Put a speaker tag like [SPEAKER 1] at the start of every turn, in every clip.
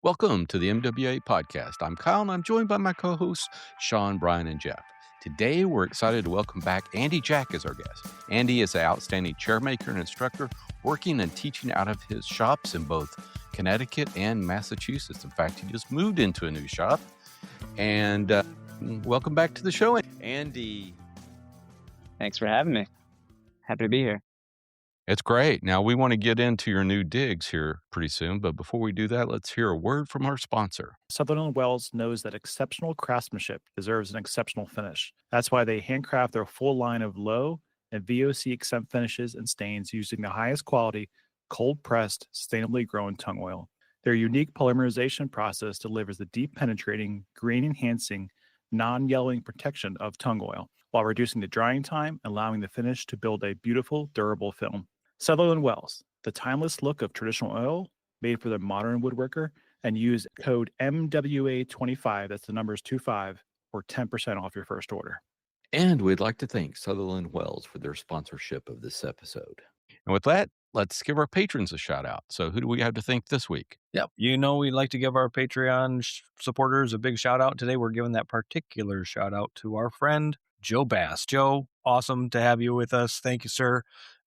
[SPEAKER 1] Welcome to the MWA podcast. I'm Kyle and I'm joined by my co hosts, Sean, Brian, and Jeff. Today, we're excited to welcome back Andy Jack as our guest. Andy is an outstanding chairmaker and instructor working and teaching out of his shops in both Connecticut and Massachusetts. In fact, he just moved into a new shop. And welcome back to the show, Andy.
[SPEAKER 2] Thanks for having me. Happy to be here.
[SPEAKER 1] It's great. Now, we want to get into your new digs here pretty soon, but before we do that, let's hear a word from our sponsor.
[SPEAKER 3] Sutherland Wells knows that exceptional craftsmanship deserves an exceptional finish. That's why they handcraft their full line of low and VOC exempt finishes and stains using the highest quality, cold-pressed, sustainably grown tung oil. Their unique polymerization process delivers the deep penetrating, grain-enhancing, non-yellowing protection of tung oil, while reducing the drying time and allowing the finish to build a beautiful, durable film. Sutherland Wells, the timeless look of traditional oil made for the modern woodworker, and use code MWA25, that's the numbers 25, for 10% off your first order.
[SPEAKER 1] And we'd like to thank Sutherland Wells for their sponsorship of this episode. And with that, let's give our patrons a shout out. So who do we have to thank this week?
[SPEAKER 4] Yep. We'd like to give our Patreon supporters a big shout out. Today, we're giving that particular shout out to our friend, Joe Bass. Joe, awesome to have you with us. Thank you, sir.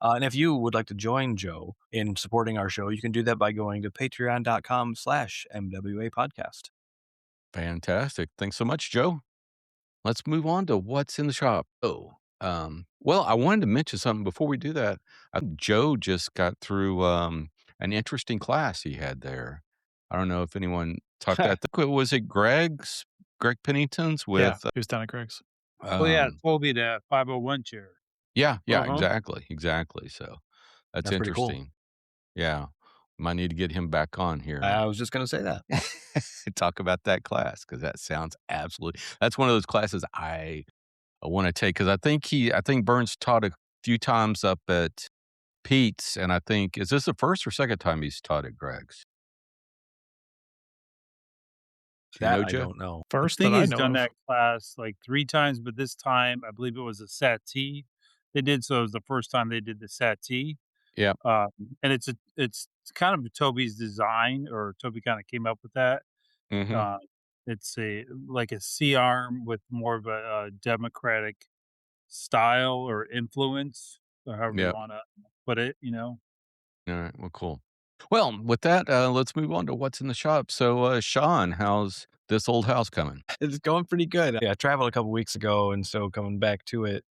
[SPEAKER 4] And if you would like to join Joe in supporting our show, you can do that by going to patreon.com/MWA podcast.
[SPEAKER 1] Fantastic. Thanks so much, Joe. Let's move on to what's in the shop. Well, I wanted to mention something before we do that. Joe just got through an interesting class he had there. I don't know if anyone talked that. Was it Greg Pennington's with?
[SPEAKER 3] He was down at Greg's.
[SPEAKER 5] Toby, the 501 chair.
[SPEAKER 1] Yeah, exactly. So that's
[SPEAKER 4] pretty cool.
[SPEAKER 1] interesting. Yeah. Might need to get him back on here.
[SPEAKER 4] I was just going to say that.
[SPEAKER 1] Talk about that class, because that sounds that's one of those classes I want to take, because I think Burns taught a few times up at Pete's, and is this the first or second time he's taught at Greg's?
[SPEAKER 4] I don't know.
[SPEAKER 3] First,
[SPEAKER 5] I think
[SPEAKER 3] that
[SPEAKER 5] he's
[SPEAKER 3] I know
[SPEAKER 5] done
[SPEAKER 3] of.
[SPEAKER 5] that class like 3 times, but this time I believe it was a SAT they did. So it was the first time they did the SAT.
[SPEAKER 1] Yeah.
[SPEAKER 5] And it's kind of Toby's design, or Toby kind of came up with that.
[SPEAKER 1] Mm-hmm.
[SPEAKER 5] It's a C-arm with more of a democratic style or influence, or however you want to put it,
[SPEAKER 1] All right. Well, cool. Well, with that, let's move on to what's in the shop. So, Sean, how's this old house coming?
[SPEAKER 4] It's going pretty good. Yeah, I traveled a couple weeks ago, and so coming back to it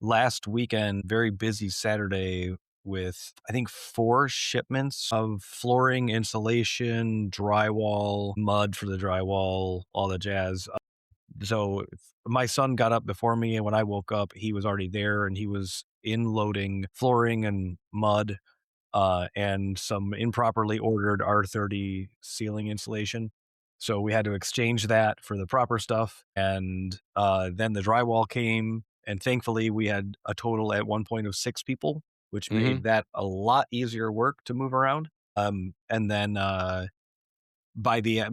[SPEAKER 4] last weekend, very busy Saturday with, I think, 4 shipments of flooring, insulation, drywall, mud for the drywall, all the jazz. So my son got up before me, and when I woke up, he was already there, and he was loading flooring and mud and some improperly ordered R30 ceiling insulation. So we had to exchange that for the proper stuff. And then the drywall came, and thankfully we had a total at one point of 6 people, which made that a lot easier work to move around. And then by the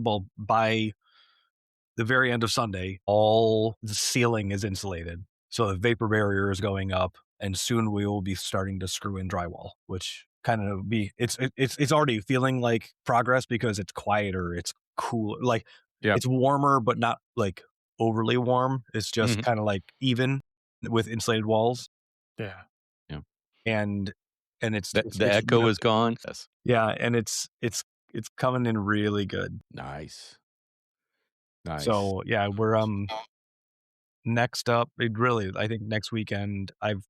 [SPEAKER 4] very end of Sunday, all the ceiling is insulated. So the vapor barrier is going up, and soon we will be starting to screw in drywall, which kind of it's already feeling like progress, because it's quieter, it's cool, it's warmer, but not like overly warm. It's just kind of like even with insulated walls.
[SPEAKER 3] Yeah.
[SPEAKER 4] And it's
[SPEAKER 1] the echo is gone. Yes.
[SPEAKER 4] Yeah, and it's coming in really good.
[SPEAKER 1] Nice.
[SPEAKER 4] So yeah, we're next up. I think next weekend I'm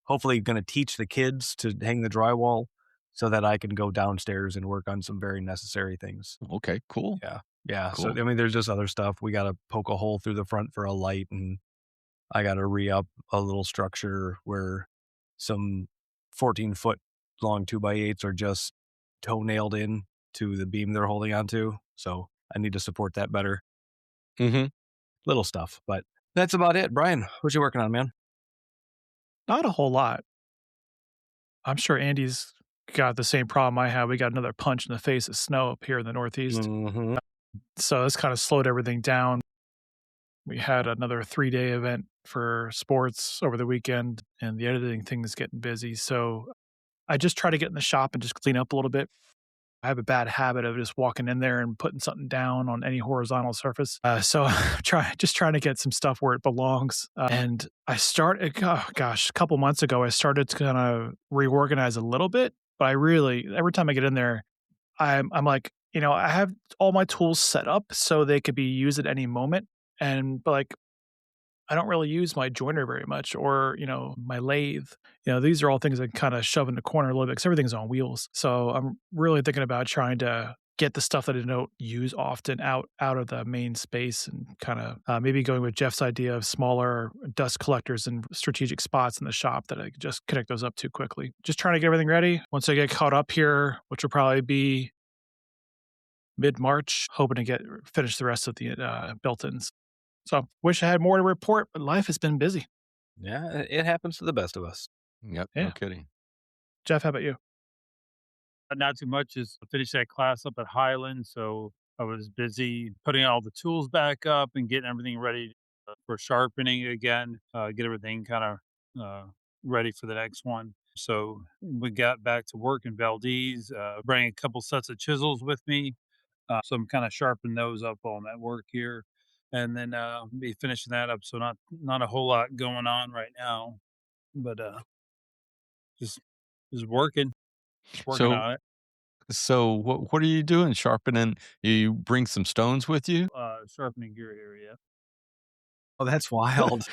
[SPEAKER 4] hopefully going to teach the kids to hang the drywall, so that I can go downstairs and work on some very necessary things.
[SPEAKER 1] Okay, cool.
[SPEAKER 4] Yeah.
[SPEAKER 1] Cool.
[SPEAKER 4] So there's just other stuff. We got to poke a hole through the front for a light, and I got to re-up a little structure where some 14-foot long 2x8s are just toe-nailed in to the beam they're holding onto. So I need to support that better. Little stuff, but that's about it. Brian, what you working on, man?
[SPEAKER 3] Not a whole lot. I'm sure Andy's got the same problem I have. We got another punch in the face of snow up here in the Northeast. So this kind of slowed everything down. We had another 3-day event for sports over the weekend, and the editing thing is getting busy. So I just try to get in the shop and just clean up a little bit. I have a bad habit of just walking in there and putting something down on any horizontal surface. So just trying to get some stuff where it belongs. And I started, oh gosh, a couple months ago, I started to kind of reorganize a little bit. But I really, every time I get in there, I'm like, I have all my tools set up so they could be used at any moment. But like, I don't really use my joiner very much or, my lathe. These are all things I kind of shove in the corner a little bit because everything's on wheels. So I'm really thinking about trying to get the stuff that I don't use often out of the main space and kind of maybe going with Jeff's idea of smaller dust collectors and strategic spots in the shop that I could just connect those up to quickly. Just trying to get everything ready. Once I get caught up here, which will probably be mid-March, hoping to finish the rest of the built-ins. So wish I had more to report, but life has been busy.
[SPEAKER 4] Yeah, it happens to the best of us.
[SPEAKER 1] Yep,
[SPEAKER 3] Yeah.
[SPEAKER 1] no kidding.
[SPEAKER 3] Jeff, how about you?
[SPEAKER 5] Not too much. Just finished that class up at Highland, so I was busy putting all the tools back up and getting everything ready for sharpening again. Get everything kind of ready for the next one. So we got back to work in Valdez. Bring a couple sets of chisels with me, so I'm kind of sharpening those up while I'm at work here, and then be finishing that up. So not a whole lot going on right now, but just just working
[SPEAKER 1] So
[SPEAKER 5] on it.
[SPEAKER 1] so what are you doing? Sharpening? You bring some stones with you?
[SPEAKER 5] Sharpening gear area.
[SPEAKER 4] Oh, that's wild.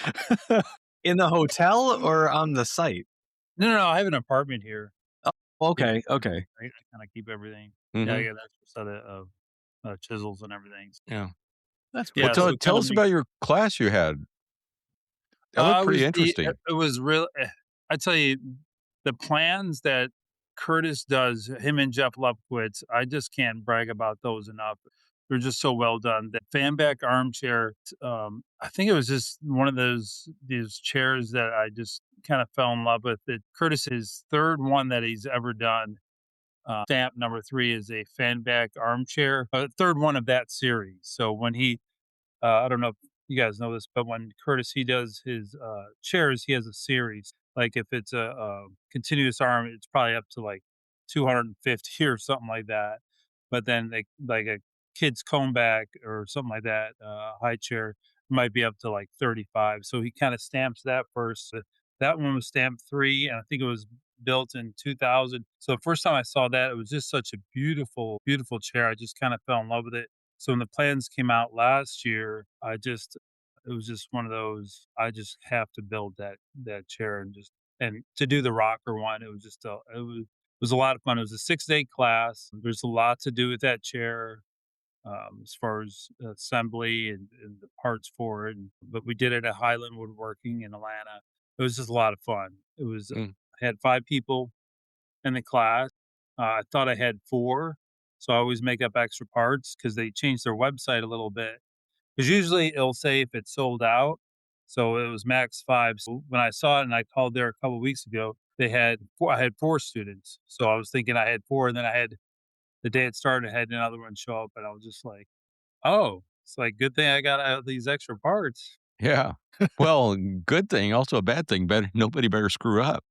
[SPEAKER 4] In the hotel or on the site?
[SPEAKER 5] No. I have an apartment here. Yeah,
[SPEAKER 4] Okay, okay.
[SPEAKER 5] I kinda keep everything. Yeah, I
[SPEAKER 1] Mhm.
[SPEAKER 5] got an extra set of, chisels and everything.
[SPEAKER 1] Yeah.
[SPEAKER 4] That's
[SPEAKER 1] Well,
[SPEAKER 5] Yeah,
[SPEAKER 4] cool.
[SPEAKER 5] so it
[SPEAKER 1] tell
[SPEAKER 5] kinda
[SPEAKER 1] us about your class you had. That looked
[SPEAKER 5] it
[SPEAKER 1] pretty
[SPEAKER 5] was
[SPEAKER 1] interesting.
[SPEAKER 5] it was real I tell you, the plans that Curtis does, him and Jeff Lupkowitz, I just can't brag about those enough. They're just so well done. The fan back armchair, I think it was just one of these chairs that I just kind of fell in love with. It Curtis's third one that he's ever done. Stamp number 3 is a fan back armchair, third one of that series. So when he I don't know if you guys know this, but when Curtis he does his chairs, he has a series. Like if it's a continuous arm, it's probably up to like 250 or something like that. But then like a kid's cone back or something like that, high chair might be up to like 35. So he kind of stamps that first. That one was stamped 3, and I think it was built in 2000. So the first time I saw that, it was just such a beautiful, beautiful chair. I just kind of fell in love with it. So when the plans came out last year, it was just one of those, I just have to build that chair and to do the rocker one, it was just it was a lot of fun. It was a 6-day class. There's a lot to do with that chair, as far as assembly and the parts for it. But we did it at Highland Woodworking in Atlanta. It was just a lot of fun.
[SPEAKER 1] Mm,
[SPEAKER 5] I had 5 people in the class. I thought I had 4, so I always make up extra parts because they changed their website a little bit. Because usually it'll say if it's sold out, so it was max 5. So when I saw it and I called there a couple weeks ago, they had 4 I had 4 students. So I was thinking I had 4, and then I had the day it started, I had another one show up, and I was just like, "Oh, it's like good thing I got these extra parts."
[SPEAKER 1] yeah. Well, good thing, also a bad thing. Better nobody better screw up.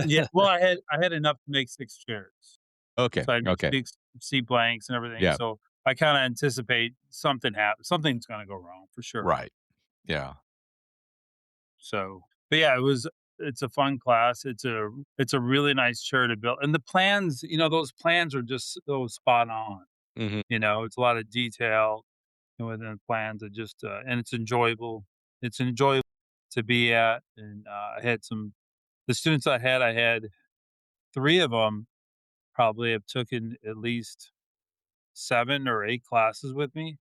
[SPEAKER 5] Yeah, well, I had enough to make 6 chairs.
[SPEAKER 1] Okay.
[SPEAKER 5] So I do
[SPEAKER 1] Okay.
[SPEAKER 5] 6 seat blanks and everything,
[SPEAKER 1] Yeah.
[SPEAKER 5] so I kinda anticipate something's gonna go wrong for sure.
[SPEAKER 1] Right. Yeah.
[SPEAKER 5] So, but yeah, it's a fun class. It's a really nice chair to build, and the plans, those plans are just so spot on.
[SPEAKER 1] Mhm.
[SPEAKER 5] It's a lot of detail within the plans. And it's enjoyable. It's enjoyable to be at. And I had the students I had 3 of them probably have taken at least 7 or 8 classes with me,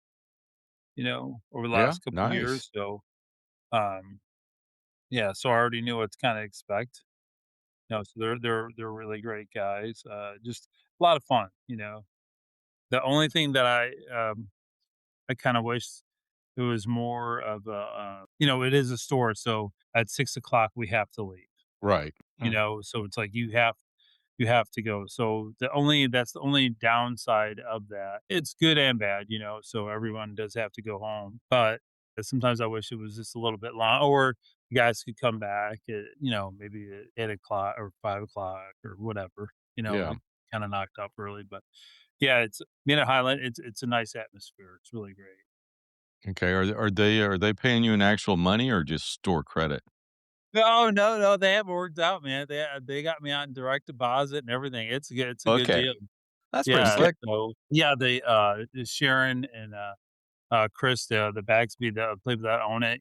[SPEAKER 5] over the
[SPEAKER 1] Yeah.
[SPEAKER 5] last couple
[SPEAKER 1] Nice.
[SPEAKER 5] years. So, um, yeah, so I already knew what to kind of expect. So they're really great guys. Just a lot of fun. The only thing that I kind of wish it was more of it is a store, so at 6 o'clock we have to leave.
[SPEAKER 1] Right.
[SPEAKER 5] So it's like you have to go. So that's the only downside of that. It's good and bad. So everyone does have to go home, but sometimes I wish it was just a little bit long, or you guys could come back at maybe at 8 o'clock or 5 o'clock or whatever.
[SPEAKER 1] Yeah.
[SPEAKER 5] kind of knocked up early. But yeah, it's being at Highland. It's a nice atmosphere. It's really great.
[SPEAKER 1] Okay. Are they paying you in actual money or just store credit?
[SPEAKER 5] No. They have it worked out, man. They got me on direct deposit and everything. It's a good
[SPEAKER 1] Okay.
[SPEAKER 5] deal.
[SPEAKER 1] That's pretty
[SPEAKER 5] Yeah.
[SPEAKER 1] slick.
[SPEAKER 5] So yeah, they Sharon and Chris, the Bagsby, the people that own it,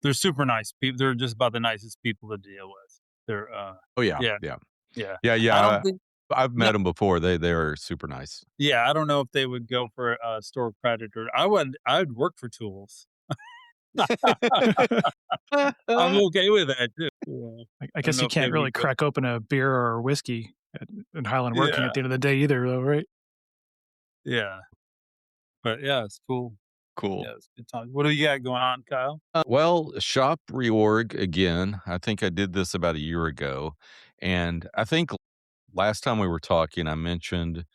[SPEAKER 5] they're super nice people. They're just about the nicest people to deal with. They're
[SPEAKER 1] Oh, yeah.
[SPEAKER 5] yeah,
[SPEAKER 1] Yeah.
[SPEAKER 5] yeah.
[SPEAKER 1] Yeah.
[SPEAKER 5] I don't
[SPEAKER 1] Yeah.
[SPEAKER 5] think
[SPEAKER 1] I've met
[SPEAKER 5] no,
[SPEAKER 1] them before. They are super nice.
[SPEAKER 5] yeah, I don't know if they would go for a store credit or I would work for tools. I'm okay with that too. Yeah.
[SPEAKER 3] I
[SPEAKER 5] I don't
[SPEAKER 3] guess
[SPEAKER 5] know
[SPEAKER 3] you
[SPEAKER 5] if they
[SPEAKER 3] can't really
[SPEAKER 5] would go.
[SPEAKER 3] crack open a beer or whiskey in Highland working
[SPEAKER 5] Yeah,
[SPEAKER 3] at the end of the day either, though, right?
[SPEAKER 5] yeah. But yeah, it's cool.
[SPEAKER 1] Cool.
[SPEAKER 5] Yeah, it's a good time. What do you got going on, Kyle?
[SPEAKER 1] Well, shop reorg again. I think I did this about a year ago. And I think last time we were talking, I mentioned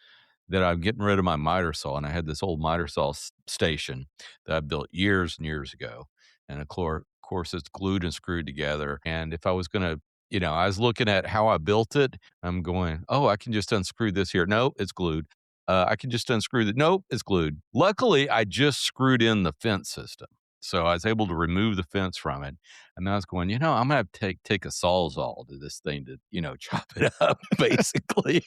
[SPEAKER 1] that I'm getting rid of my miter saw, and I had this old miter saw station that I built years and years ago, and of course it's glued and screwed together. And if I was gonna, I was looking at how I built it. I'm going, oh, I can just unscrew this here. No, it's glued. I can just unscrew that. Nope, it's glued. Luckily, I just screwed in the fence system, so I was able to remove the fence from it. And I was going, I'm gonna have to take a sawzall to this thing to, chop it up, basically.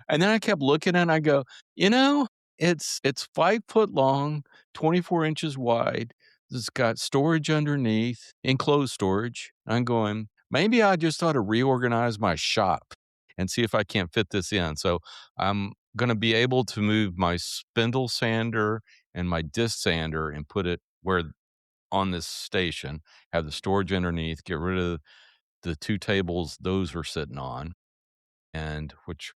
[SPEAKER 1] And then I kept looking and I go, you know, it's 5 foot long, 24 inches wide. It's got storage underneath, enclosed storage. I'm going, maybe I just ought to reorganize my shop and see if I can't fit this in. So I'm going to be able to move my spindle sander and my disc sander and put it where on this station, have the storage underneath, get rid of the two tables those were sitting on, and which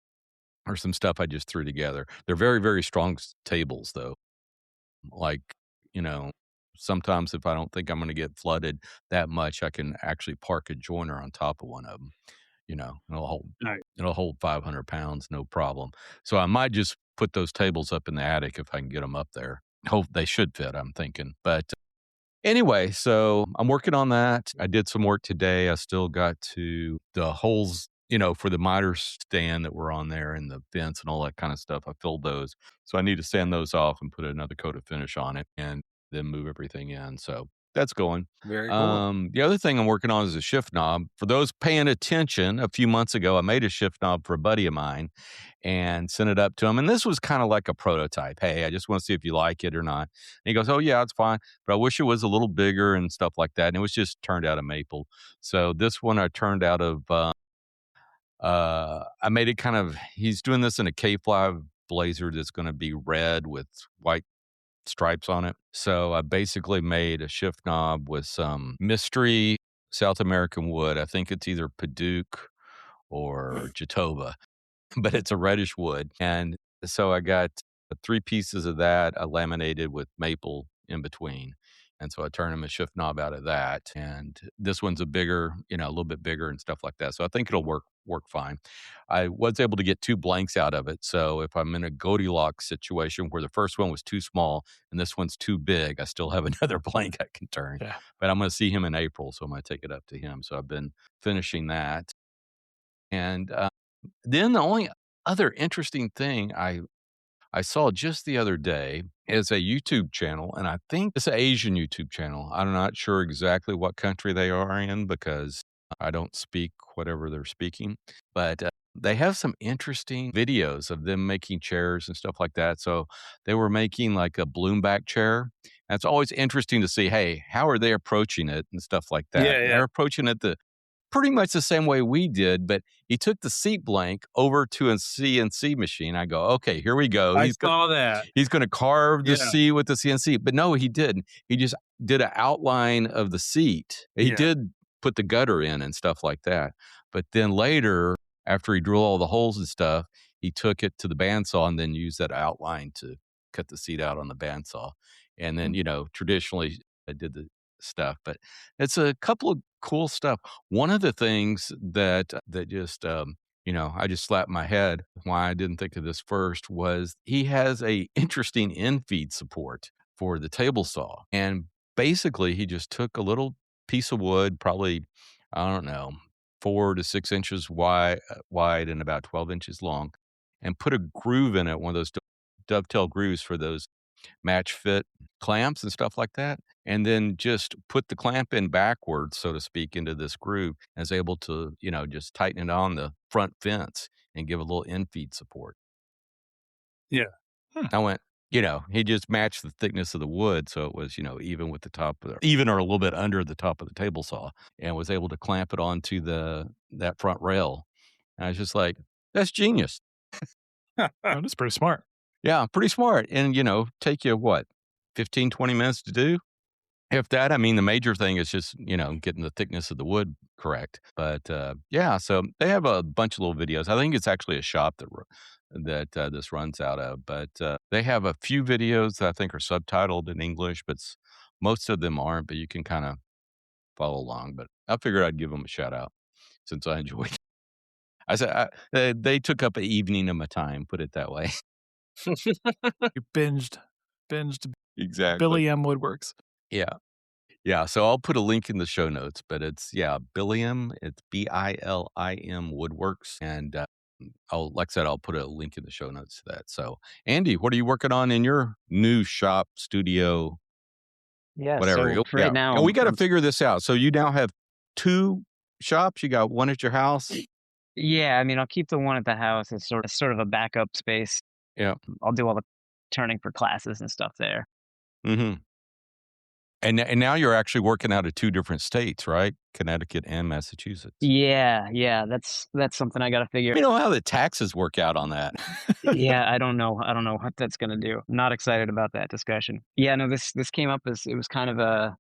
[SPEAKER 1] or some stuff I just threw together. They're very, very strong tables, though. Like, you know, sometimes if I don't think I'm going to get flooded that much, I can actually park a joiner on top of one of them. And
[SPEAKER 5] Right.
[SPEAKER 1] it'll hold 500 pounds, no problem. So I might just put those tables up in the attic if I can get them up there. Hope they should fit, I'm thinking. But anyway, so I'm working on that. I did some work today. I still got to the holes, for the miter stand that were on there and the vents and all that kind of stuff. I filled those. So I need to sand those off and put another coat of finish on it and then move everything in. So that's going.
[SPEAKER 4] Very cool.
[SPEAKER 1] The other thing I'm working on is a shift knob. For those paying attention, a few months ago, I made a shift knob for a buddy of mine and sent it up to him. And this was kind of like a prototype. Hey, I just want to see if you like it or not. And he goes, oh, yeah, it's fine. But I wish it was a little bigger and stuff like that. And it was just turned out of maple. So this one I turned out of, I made it kind of, he's doing this in a K-Fly blazer that's going to be red with white stripes on it. So I basically made a shift knob with some mystery South American wood. I think it's either Paduke or Jatoba, but it's a reddish wood. And so I got 3 pieces of that I laminated with maple in between. And so I turned them a shift knob out of that. And this one's a little bit bigger and stuff like that. So I think it'll work fine. I was able to get 2 blanks out of it. So if I'm in a Goldilocks situation where the first one was too small and this one's too big, I still have another blank I can turn.
[SPEAKER 3] Yeah.
[SPEAKER 1] But I'm going to see him in April, so I'm going to take it up to him. So I've been finishing that. And then the only other interesting thing I saw just the other day is a YouTube channel, and I think it's an Asian YouTube channel. I'm not sure exactly what country they are in because I don't speak whatever they're speaking, but they have some interesting videos of them making chairs and stuff like that. So they were making like a bloomback chair. And it's always interesting to see, hey, how are they approaching it and stuff like that.
[SPEAKER 5] Yeah,
[SPEAKER 1] And
[SPEAKER 5] yeah.
[SPEAKER 1] they're approaching it pretty much the same way we did, but he took the seat blank over to a CNC machine. I go, okay, here we go.
[SPEAKER 5] I saw that.
[SPEAKER 1] He's going to carve the
[SPEAKER 5] Yeah.
[SPEAKER 1] C with the CNC, but no, he didn't. He just did an outline of the seat. He
[SPEAKER 5] Yeah.
[SPEAKER 1] did put the gutter in and stuff like that. But then later, after he drilled all the holes and stuff, he took it to the bandsaw and then used that outline to cut the seat out on the bandsaw. And then, traditionally I did the stuff, but it's a couple of cool stuff. One of the things that just, I just slapped my head why I didn't think of this first was he has a interesting infeed support for the table saw. And basically he just took a little piece of wood, probably, I don't know, 4 to 6 inches wide and about 12 inches long, and put a groove in it, one of those dovetail grooves for those match fit clamps and stuff like that, and then just put the clamp in backwards, so to speak, into this groove, and is able to, just tighten it on the front fence and give a little in-feed support.
[SPEAKER 5] Yeah.
[SPEAKER 1] I went, he just matched the thickness of the wood, so it was, even with the even or a little bit under the top of the table saw, and was able to clamp it onto that front rail. And I was just like, that's genius.
[SPEAKER 3] Oh, that's pretty smart.
[SPEAKER 1] Yeah, pretty smart. And, take you what, 15, 20 minutes to do? If that, I mean, the major thing is just, getting the thickness of the wood correct. But yeah, so they have a bunch of little videos. I think it's actually a shop that this runs out of. But they have a few videos that I think are subtitled in English, but most of them aren't. But you can kind of follow along. But I figured I'd give them a shout out since I enjoyed it. I said they took up an evening of my time, put it that way.
[SPEAKER 3] You binged
[SPEAKER 1] Exactly.
[SPEAKER 3] Billy M. Woodworks.
[SPEAKER 1] Yeah. Yeah. So I'll put a link in the show notes, but it's Billiam. It's BILIM Woodworks. And like I said, I'll put a link in the show notes to that. So Andy, what are you working on in your new shop, studio,
[SPEAKER 2] Yeah.
[SPEAKER 1] whatever?
[SPEAKER 2] So right now,
[SPEAKER 1] And we got to figure this out. So you now have 2 shops. You got one at your house.
[SPEAKER 2] yeah, I mean, I'll keep the one at the house as sort of a backup space.
[SPEAKER 1] Yeah.
[SPEAKER 2] I'll do all the turning for classes and stuff there.
[SPEAKER 1] Mm-hmm. And now you're actually working out of 2 different states, right? Connecticut and Massachusetts.
[SPEAKER 2] Yeah, that's something I got to figure.
[SPEAKER 1] You know how the taxes work out on that.
[SPEAKER 2] Yeah, I don't know what that's gonna do. Not excited about that discussion. Yeah, no, this came up as it was kind of a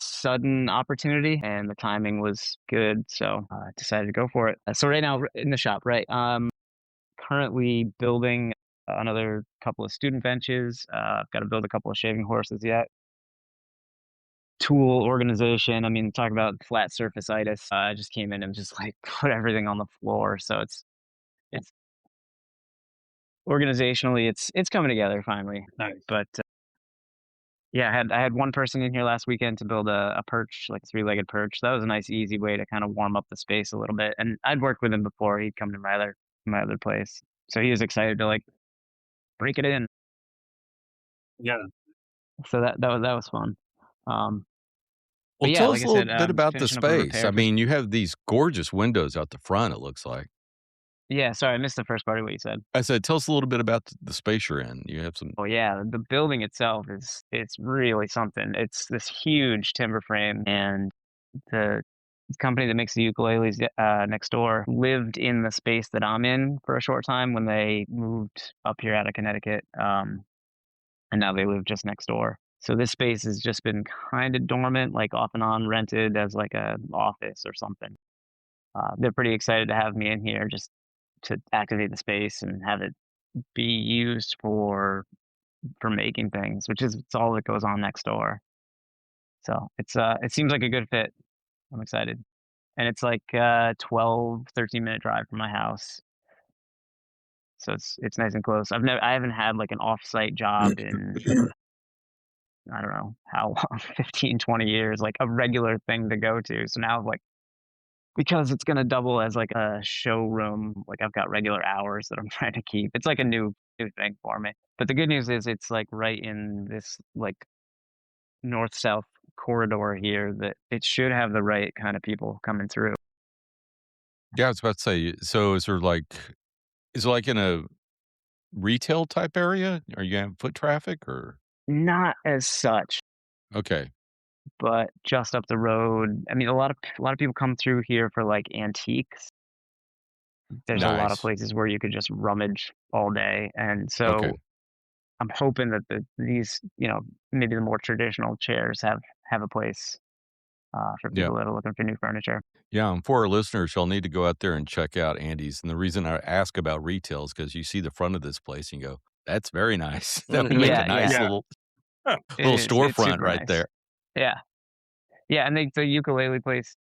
[SPEAKER 2] sudden opportunity, and the timing was good, so I decided to go for it. So right now in the shop, right? Currently building another couple of student benches. I've got to build a couple of shaving horses yet. Tool organization. I mean, talk about flat surface-itis. I just came in and just like put everything on the floor. So it's organizationally, it's coming together finally.
[SPEAKER 5] Nice.
[SPEAKER 2] But yeah, I had one person in here last weekend to build a perch, like a 3-legged perch. That was a nice, easy way to kind of warm up the space a little bit. And I'd worked with him before. He'd come to my other place, so he was excited to like break it in.
[SPEAKER 5] Yeah.
[SPEAKER 2] So that was fun.
[SPEAKER 1] Well,
[SPEAKER 2] yeah,
[SPEAKER 1] tell
[SPEAKER 2] like
[SPEAKER 1] us
[SPEAKER 2] I
[SPEAKER 1] a little
[SPEAKER 2] said,
[SPEAKER 1] bit about the
[SPEAKER 2] finishing up a
[SPEAKER 1] space.
[SPEAKER 2] repair
[SPEAKER 1] I
[SPEAKER 2] for-
[SPEAKER 1] mean, you have these gorgeous windows out the front, it looks like.
[SPEAKER 2] Yeah, sorry, I missed the first part of what you said.
[SPEAKER 1] I said, tell us a little bit about the space you're in. You have some.
[SPEAKER 2] Oh yeah, the building itself it's really something. It's this huge timber frame, and the company that makes the ukuleles next door lived in the space that I'm in for a short time when they moved up here out of Connecticut, and now they live just next door. So this space has just been kind of dormant, like off and on rented as like a office or something. They're pretty excited to have me in here just to activate the space and have it be used for making things, which is it's all that goes on next door. So it seems like a good fit. I'm excited. And it's like 13-minute drive from my house. So it's nice and close. I haven't had like an off-site job in I don't know how long, 15, 20 years, like a regular thing to go to. So now like because it's going to double as like a showroom, like I've got regular hours that I'm trying to keep. It's like a new thing for me. But the good news is it's like right in this like north-south corridor here that it should have the right kind of people coming through.
[SPEAKER 1] Yeah, I was about to say, so is it like in a retail type area? Are you going to have foot traffic or?
[SPEAKER 2] Not as such,
[SPEAKER 1] Okay.
[SPEAKER 2] but just up the road. I mean, a lot of people come through here for like antiques. There's a lot of
[SPEAKER 1] Nice.
[SPEAKER 2] places where you could just rummage all day, and so
[SPEAKER 1] Okay.
[SPEAKER 2] I'm hoping that these, maybe the more traditional chairs have a place for
[SPEAKER 1] Yeah.
[SPEAKER 2] people that are looking for new furniture.
[SPEAKER 1] Yeah, and for our listeners, you'll need to go out there and check out Andy's. And the reason I ask about retail is because you see the front of this place and you go, that's very nice. That would make
[SPEAKER 2] Yeah,
[SPEAKER 1] a nice
[SPEAKER 2] yeah.
[SPEAKER 1] little
[SPEAKER 2] It
[SPEAKER 1] little
[SPEAKER 2] is. It's
[SPEAKER 1] storefront
[SPEAKER 2] super
[SPEAKER 1] right
[SPEAKER 2] nice.
[SPEAKER 1] there.
[SPEAKER 2] Yeah, yeah, and the ukulele place.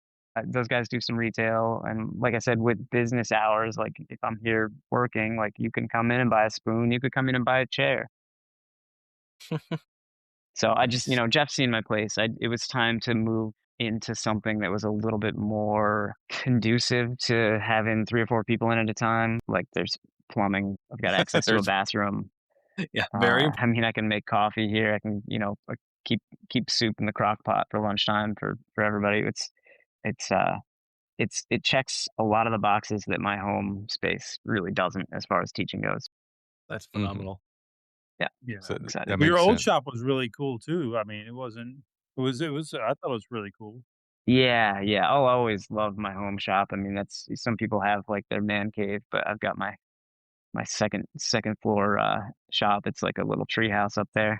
[SPEAKER 2] Those guys do some retail, and like I said, with business hours, like if I'm here working, like you can come in and buy a spoon, you could come in and buy a chair. So I just,
[SPEAKER 1] Nice.
[SPEAKER 2] Jeff's seen my place. It was time to move into something that was a little bit more conducive to having 3 or 4 people in at a time. Like there's plumbing. I've got access to a
[SPEAKER 4] There's-
[SPEAKER 2] bathroom.
[SPEAKER 4] yeah, very
[SPEAKER 2] I mean, I can make coffee here. I can, keep soup in the crock pot for lunchtime for everybody. It checks a lot of the boxes that my home space really doesn't as far as teaching goes.
[SPEAKER 4] That's
[SPEAKER 1] Mhm.
[SPEAKER 4] phenomenal.
[SPEAKER 2] Yeah,
[SPEAKER 5] Yeah.
[SPEAKER 1] So
[SPEAKER 2] excited.
[SPEAKER 1] that
[SPEAKER 5] Your
[SPEAKER 1] makes
[SPEAKER 5] old
[SPEAKER 1] sense.
[SPEAKER 5] shop was really cool too. I mean, it wasn't. It was. I thought it was really cool.
[SPEAKER 2] Yeah, yeah. I'll always love my home shop. I mean, that's some people have like their man cave, but I've got my second floor shop. It's like a little tree house up there.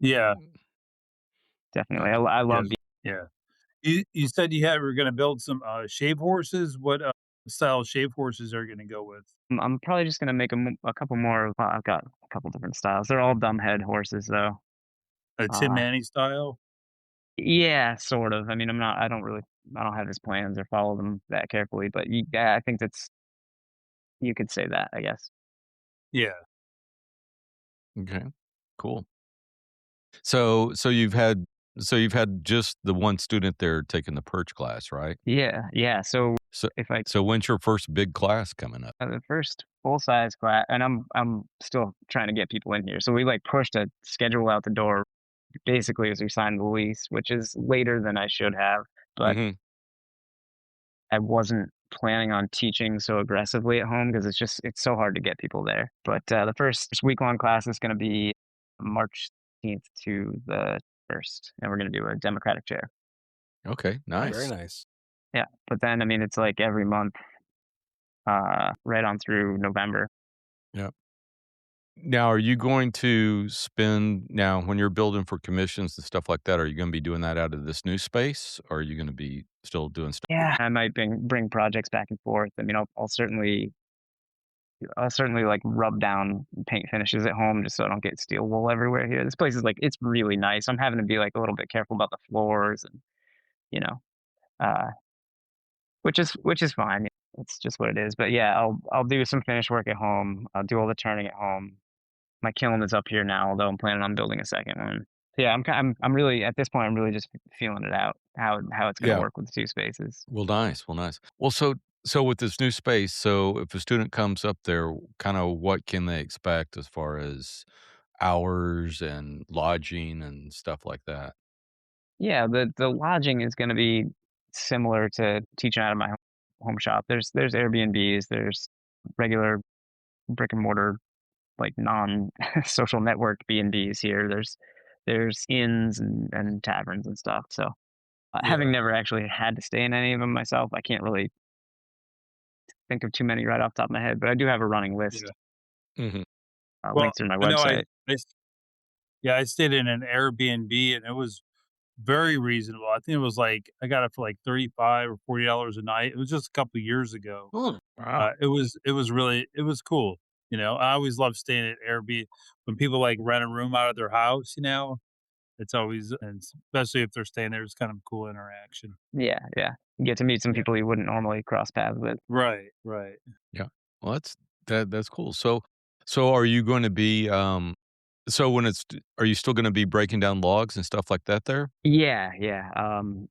[SPEAKER 5] Yeah.
[SPEAKER 2] Definitely. I love
[SPEAKER 5] Yes. Yeah. You said were going to build some shave horses. What style shave horses are you going to go with?
[SPEAKER 2] I'm probably just gonna make a couple more. Well, I've got a couple different styles. They're all dumb head horses, though.
[SPEAKER 5] A Tim
[SPEAKER 2] Uh,
[SPEAKER 5] Manning style?
[SPEAKER 2] yeah, sort of. I mean, I don't have his plans or follow them that carefully, but yeah, I think you could say that, I guess.
[SPEAKER 5] Yeah.
[SPEAKER 1] Okay, cool. So you've had just the one student there taking the perch class, right?
[SPEAKER 2] Yeah, yeah. So
[SPEAKER 1] So
[SPEAKER 2] if I
[SPEAKER 1] so when's your first big class coming up?
[SPEAKER 2] the first full size class, and I'm still trying to get people in here. So we like pushed a schedule out the door basically as we signed the lease, which is later than I should have, but
[SPEAKER 1] Mhm.
[SPEAKER 2] I wasn't planning on teaching so aggressively at home because it's so hard to get people there. But the first week-long class is going to be March 18th to the 1st, and we're going to do a Democratic chair.
[SPEAKER 1] Okay,
[SPEAKER 4] Very
[SPEAKER 1] nice.
[SPEAKER 4] nice.
[SPEAKER 2] Yeah, but then I mean it's like every month, right on through November.
[SPEAKER 1] Yep. Now, are you going to spend now when you're building for commissions and stuff like that, are you gonna be doing that out of this new space, or are you gonna be still doing stuff?
[SPEAKER 2] Yeah, I might bring projects back and forth. I mean, I'll certainly like rub down paint finishes at home just so I don't get steel wool everywhere here. This place is like it's really nice. I'm having to be like a little bit careful about the floors and you know, uh, which is fine. It's just what it is. But yeah, I'll do some finish work at home. I'll do all the turning at home. My kiln is up here now, although I'm planning on building a second one. So yeah, I'm really at this point. I'm really just feeling it out how it's going to
[SPEAKER 1] Yeah.
[SPEAKER 2] work with the two spaces.
[SPEAKER 1] Well, nice. Well, nice. Well, so with this new space, so if a student comes up there, kind of what can they expect as far as hours and lodging and stuff like that?
[SPEAKER 2] Yeah, the lodging is going to be similar to teaching out of my home shop. There's Airbnbs, there's regular brick and mortar like non social network B&Bs here. There's inns and taverns and stuff. So
[SPEAKER 5] Yeah.
[SPEAKER 2] having never actually had to stay in any of them myself, I can't really think of too many right off the top of my head. But I do have a running list
[SPEAKER 1] Mhm.
[SPEAKER 5] Well,
[SPEAKER 2] linked through my
[SPEAKER 5] I know
[SPEAKER 2] website.
[SPEAKER 5] I stayed in an Airbnb and it was very reasonable. I think it was like I got it for like $35 or $40 a night. It was just a couple of years ago.
[SPEAKER 1] Oh, wow.
[SPEAKER 5] It was cool. I always love staying at Airbnb when people like rent a room out of their house. It's always, and especially if they're staying there, it's kind of cool interaction.
[SPEAKER 2] Yeah, yeah. You get to meet some
[SPEAKER 5] Yeah.
[SPEAKER 2] people you wouldn't normally cross paths with.
[SPEAKER 5] Right, right.
[SPEAKER 1] Yeah. Well, that's cool. So are you going to be so when are you still going to be breaking down logs and stuff like that there?
[SPEAKER 2] Yeah, yeah. I'm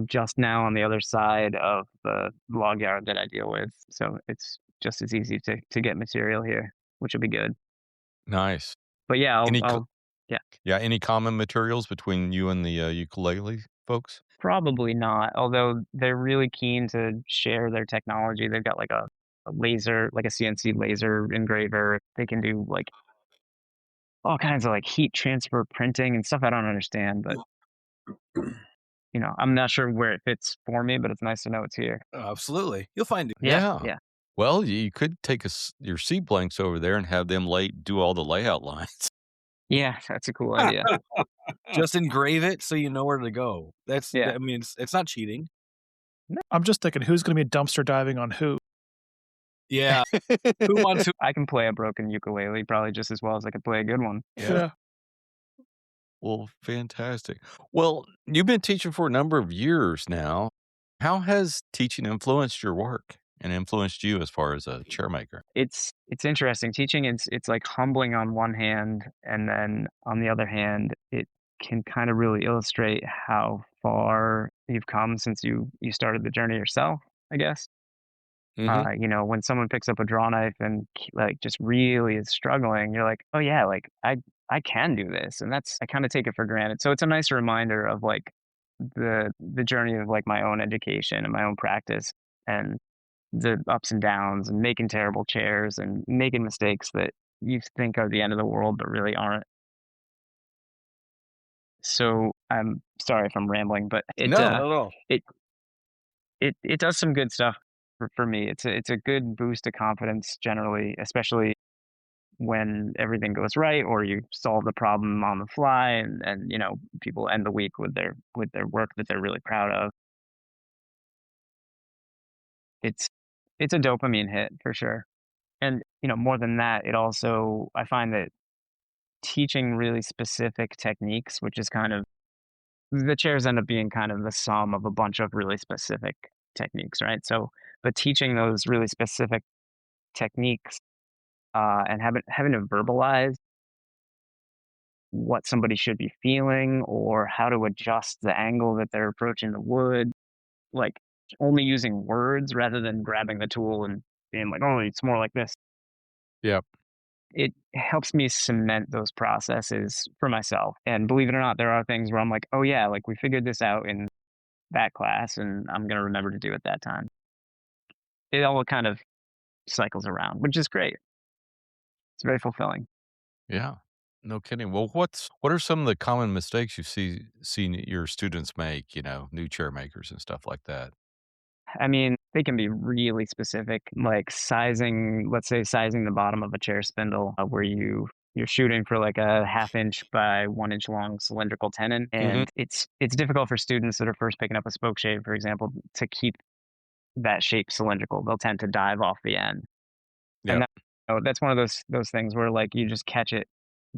[SPEAKER 2] just now on the other side of the log yard that I deal with, so it's just as easy to get material here, which will be good.
[SPEAKER 1] Nice.
[SPEAKER 2] But yeah,
[SPEAKER 1] Any
[SPEAKER 2] yeah,
[SPEAKER 1] Yeah, any common materials between you and the ukulele folks?
[SPEAKER 2] probably not. Although they're really keen to share their technology. They've got like a laser, like a CNC laser engraver. They can do like all kinds of like heat transfer printing and stuff I don't understand, but I'm not sure where it fits for me, but it's nice to know it's here.
[SPEAKER 4] Absolutely. You'll find it.
[SPEAKER 2] Yeah,
[SPEAKER 1] Yeah.
[SPEAKER 2] yeah.
[SPEAKER 1] Well, you could take your seat blanks over there and have them do all the layout lines.
[SPEAKER 2] Yeah, that's a cool idea.
[SPEAKER 4] Just engrave it so you know where to go.
[SPEAKER 2] Yeah.
[SPEAKER 4] I mean, it's not cheating.
[SPEAKER 3] I'm just thinking, who's going to be dumpster diving on who?
[SPEAKER 4] Yeah. Who wants to?
[SPEAKER 2] I can play a broken ukulele probably just as well as I could play a good one.
[SPEAKER 1] Yeah. Well, fantastic. Well, you've been teaching for a number of years now. How has teaching influenced your work and influenced you as far as a chairmaker?
[SPEAKER 2] It's interesting. Teaching it's like humbling on one hand, and then on the other hand, it can kind of really illustrate how far you've come since you started the journey yourself, I guess.
[SPEAKER 1] Hmm.
[SPEAKER 2] When someone picks up a draw knife and like just really is struggling, you're like, oh yeah, like I can do this, and I kind of take it for granted. So it's a nice reminder of like the journey of like my own education and my own practice, and the ups and downs, and making terrible chairs and making mistakes that you think are the end of the world but really aren't. So I'm sorry if I'm rambling, but
[SPEAKER 1] No, not at all.
[SPEAKER 2] it it does some good stuff for me. It's a good boost to confidence generally, especially when everything goes right or you solve the problem on the fly, and people end the week with their work that they're really proud of. It's it's a dopamine hit for sure. And more than that, it also, I find that teaching really specific techniques, which is kind of, the chairs end up being kind of the sum of a bunch of really specific techniques, right? So, but teaching those really specific techniques, and having to verbalize what somebody should be feeling or how to adjust the angle that they're approaching the wood, like only using words rather than grabbing the tool and being like, oh, it's more like this.
[SPEAKER 1] Yep.
[SPEAKER 2] It helps me cement those processes for myself. And believe it or not, there are things where I'm like, oh yeah, like we figured this out in that class and I'm going to remember to do it that time. It all kind of cycles around, which is great. It's very fulfilling.
[SPEAKER 1] Yeah. No kidding. Well, what are some of the common mistakes you seen your students make, new chair makers and stuff like that?
[SPEAKER 2] I mean, they can be really specific, like sizing, let's say sizing the bottom of a chair spindle, where you're shooting for like a 1/2 inch by 1 inch long cylindrical tenon.
[SPEAKER 1] Hmm.
[SPEAKER 2] And it's difficult for students that are first picking up a spoke shave, for example, to keep that shape cylindrical. They'll tend to dive off the end. And
[SPEAKER 1] Yep.
[SPEAKER 2] that's one of those things where like you just catch it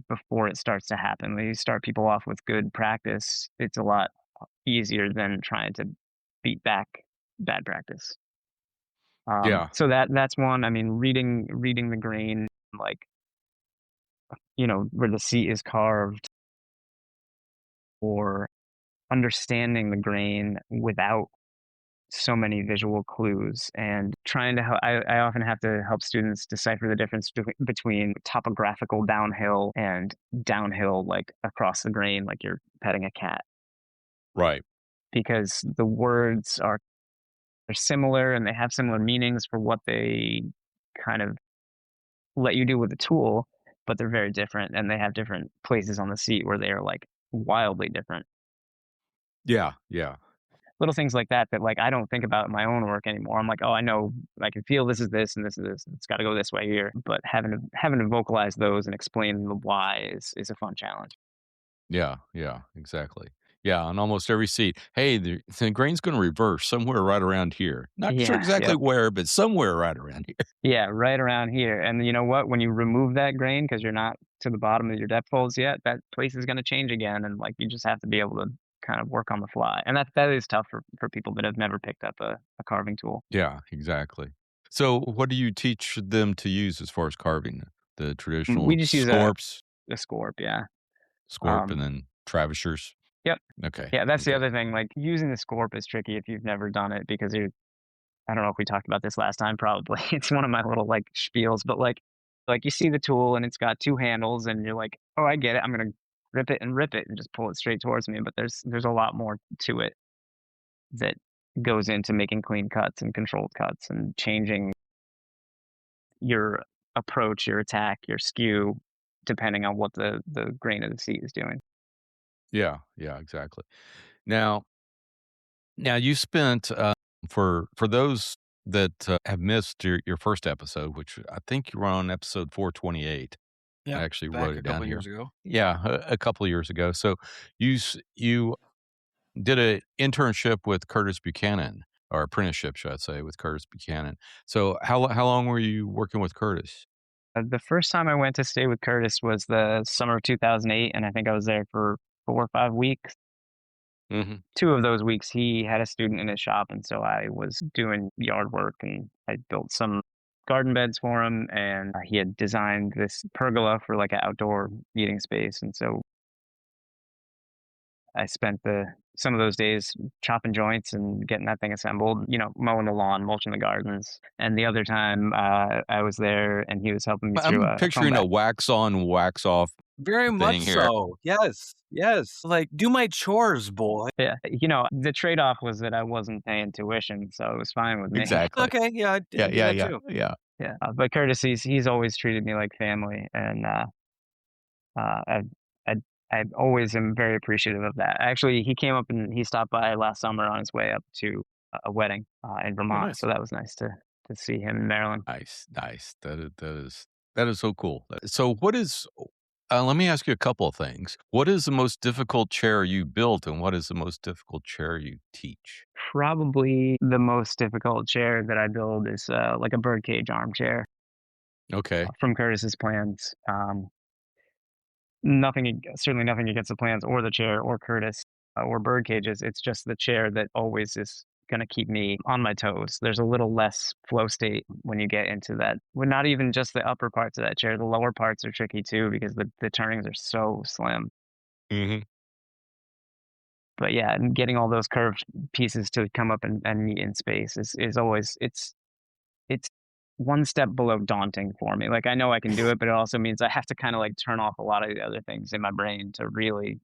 [SPEAKER 2] before it starts to happen. When you start people off with good practice, it's a lot easier than trying to beat back bad practice.
[SPEAKER 1] Yeah.
[SPEAKER 2] So that's one. I mean, reading the grain, like where the seat is carved, or understanding the grain without so many visual clues, and trying to help. I often have to help students decipher the difference between topographical downhill and downhill, like across the grain, like you're petting a cat,
[SPEAKER 1] Right.
[SPEAKER 2] because the words are similar and they have similar meanings for what they kind of let you do with the tool, but they're very different and they have different places on the seat where they are like wildly different.
[SPEAKER 1] Yeah. Yeah.
[SPEAKER 2] Little things like that like I don't think about in my own work anymore. I'm like, oh, I know, I can feel this is this and this is this. And it's got to go this way here. But having to vocalize those and explain the why is a fun challenge.
[SPEAKER 1] Yeah. Yeah. Exactly. Yeah. On almost every seat. Hey, the grain's going to reverse somewhere right around here. Not sure
[SPEAKER 2] Yeah,
[SPEAKER 1] exactly
[SPEAKER 2] yeah,
[SPEAKER 1] where, but somewhere right around here.
[SPEAKER 2] yeah, right around here. And you know what? When you remove that grain because you're not to the bottom of your depth folds yet, that place is going to change again. And like you just have to be able to kind of work on the fly. And that is tough for people that have never picked up a carving tool.
[SPEAKER 1] Yeah. Exactly. So, what do you teach them to use as far as carving? The
[SPEAKER 2] We
[SPEAKER 1] traditional
[SPEAKER 2] just use
[SPEAKER 1] scorps,
[SPEAKER 2] a scorp, yeah.
[SPEAKER 1] and
[SPEAKER 2] Um,
[SPEAKER 1] then travishers.
[SPEAKER 2] yep.
[SPEAKER 1] Okay.
[SPEAKER 2] Yeah, that's the
[SPEAKER 1] Okay.
[SPEAKER 2] other thing. Like using the scorp is tricky if you've never done it because I don't know if we talked about this last time, probably. It's one of my little like spiels, but like you see the tool and it's got two handles and you're like, oh, I get it. I'm gonna rip it and just pull it straight towards me. But there's a lot more to it that goes into making clean cuts and controlled cuts and changing your approach, your attack, your skew, depending on what the grain of the seat is doing.
[SPEAKER 1] Yeah. Yeah. Exactly. Now, you spent for those that have missed your first episode, which I think you were on episode 428. I
[SPEAKER 4] Yeah,
[SPEAKER 1] actually
[SPEAKER 4] back
[SPEAKER 1] wrote
[SPEAKER 4] a
[SPEAKER 1] it down
[SPEAKER 4] couple
[SPEAKER 1] here.
[SPEAKER 4] years ago.
[SPEAKER 1] Yeah, a couple of years ago. So you did an internship with Curtis Buchanan, or apprenticeship, should I say, with Curtis Buchanan. So how long were you working with Curtis?
[SPEAKER 2] The first time I went to stay with Curtis was the summer of 2008, and I think I was there for 4 or 5 weeks.
[SPEAKER 1] Hmm.
[SPEAKER 2] 2 of those weeks, he had a student in his shop, and so I was doing yard work, and I built some garden beds for him, and he had designed this pergola for like an outdoor eating space, and so I spent some of those days chopping joints and getting that thing assembled, mowing the lawn, mulching the gardens. And the other time I was there and he was helping me through
[SPEAKER 1] I'm
[SPEAKER 2] a phone
[SPEAKER 1] picturing a wax on, wax off
[SPEAKER 4] Very
[SPEAKER 1] thing
[SPEAKER 4] much
[SPEAKER 1] here.
[SPEAKER 4] so. Yes. Yes. Like, do my chores, boy.
[SPEAKER 2] Yeah. The trade-off was that I wasn't paying tuition, so it was fine with me.
[SPEAKER 1] Exactly.
[SPEAKER 4] Okay. Yeah. I do that too.
[SPEAKER 1] Yeah.
[SPEAKER 2] Yeah. But Curtis, he's always treated me like family, and I, I I always am very appreciative of that. Actually, he came up and he stopped by last summer on his way up to a wedding in Vermont,
[SPEAKER 1] nice.
[SPEAKER 2] so that was nice to see him in Maryland.
[SPEAKER 1] Nice. That is so cool. So what is let me ask you a couple of things. What is the most difficult chair you built, and what is the most difficult chair you teach?
[SPEAKER 2] Probably the most difficult chair that I build is like a birdcage armchair
[SPEAKER 1] Okay.
[SPEAKER 2] from Curtis's plans. Certainly nothing against the plans or the chair or Curtis or bird cages. It's just the chair that always is going to keep me on my toes. There's a little less flow state when you get into that. Well, not even just the upper parts of that chair. The lower parts are tricky too because the turnings are so slim.
[SPEAKER 1] Mm-hmm.
[SPEAKER 2] But yeah, and getting all those curved pieces to come up and meet in space is always it's one step below daunting for me. Like I know I can do it, but it also means I have to kind of like turn off a lot of the other things in my brain to really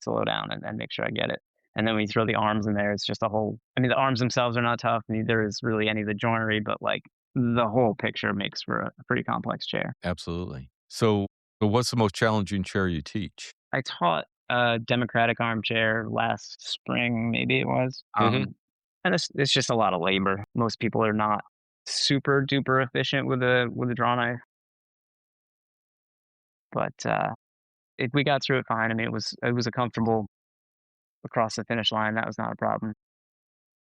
[SPEAKER 2] slow down and make sure I get it. And then when you throw the arms in there, it's just the arms themselves are not tough. Neither is really any of the joinery, but like the whole picture makes for a pretty complex chair.
[SPEAKER 1] Absolutely. So what's the most challenging chair you teach?
[SPEAKER 2] I taught a democratic armchair last spring, maybe it was.
[SPEAKER 1] Mhm.
[SPEAKER 2] And it's just a lot of labor. Most people are not super duper efficient with a draw knife, but we got through it fine. I mean, it was a comfortable across the finish line. That was not a problem.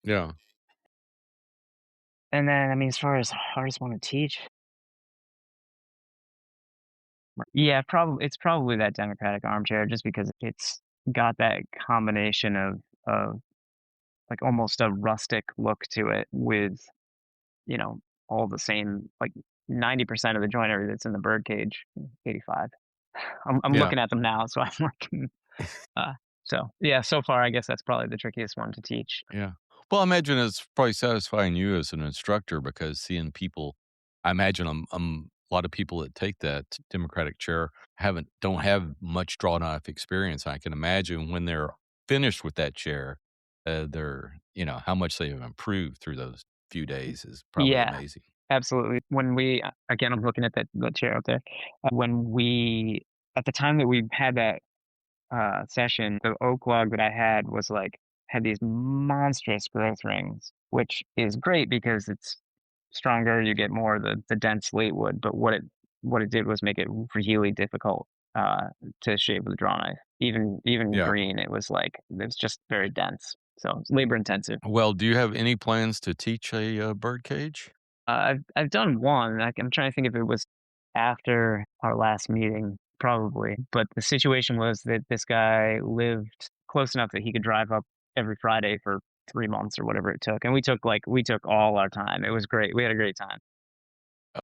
[SPEAKER 1] Yeah.
[SPEAKER 2] And then, I mean, as far as hardest one to teach, yeah, it's probably that democratic armchair, just because it's got that combination of like almost a rustic look to it with all the same, like 90% of the joinery that's in the birdcage, 85. I'm
[SPEAKER 1] Yeah.
[SPEAKER 2] looking at them now, so I'm like, so yeah. So far, I guess that's probably the trickiest one to teach.
[SPEAKER 1] Yeah. Well, I imagine it's probably satisfying you as an instructor because seeing people, I imagine a lot of people that take that Democratic chair don't have much draw knife experience. I can imagine when they're finished with that chair, how much they have improved through those few days is probably
[SPEAKER 2] Yeah,
[SPEAKER 1] amazing.
[SPEAKER 2] absolutely. When we again, I'm looking at that chair out there. When we at the time that we had that session, the oak log that I had these monstrous growth rings, which is great because it's stronger. You get more of the dense late wood. But what it did was make it really difficult to shave with a draw knife. Even
[SPEAKER 1] Yeah.
[SPEAKER 2] green, it was just very dense. So it's labor intensive.
[SPEAKER 1] Well, do you have any plans to teach a bird cage?
[SPEAKER 2] I've done one. I'm trying to think if it was after our last meeting, probably. But the situation was that this guy lived close enough that he could drive up every Friday for 3 months or whatever it took, and we took all our time. It was great. We had a great time, and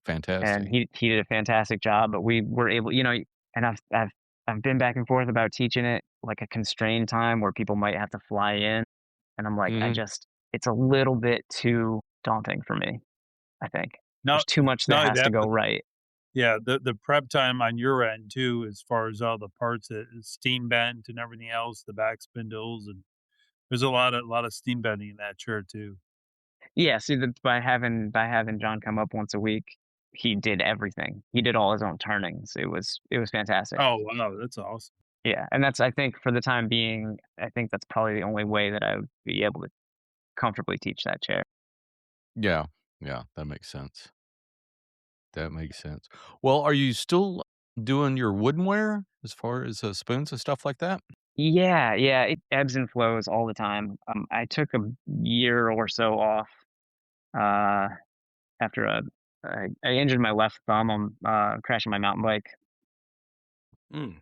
[SPEAKER 1] Fantastic.
[SPEAKER 2] he did a fantastic job. But we were able, and I've been back and forth about teaching it like a constrained time where people might have to fly in, and I'm like,
[SPEAKER 1] Mhm.
[SPEAKER 2] it's a little bit too daunting for me. I think
[SPEAKER 5] No,
[SPEAKER 2] there's too much that
[SPEAKER 5] not only
[SPEAKER 2] has to
[SPEAKER 5] that,
[SPEAKER 2] go
[SPEAKER 5] but
[SPEAKER 2] right.
[SPEAKER 5] yeah, the prep time on your end too, as far as all the parts, steam bent and everything else, the back spindles, and there's a lot of steam bending in that chair too.
[SPEAKER 2] Yeah, see, by having John come up once a week, he did everything. He did all his own turnings. It was fantastic.
[SPEAKER 5] Oh wow, that's awesome.
[SPEAKER 2] Yeah, and that's, I think, for the time being, I think that's probably the only way that I would be able to comfortably teach that chair.
[SPEAKER 1] Yeah. Yeah. That makes sense. That makes sense. Well, are you still doing your woodenware as far as spoons and stuff like that?
[SPEAKER 2] Yeah, yeah, it ebbs and flows all the time. I took a year or so off uh, after I injured my left thumb on crashing my mountain bike.
[SPEAKER 4] Mm.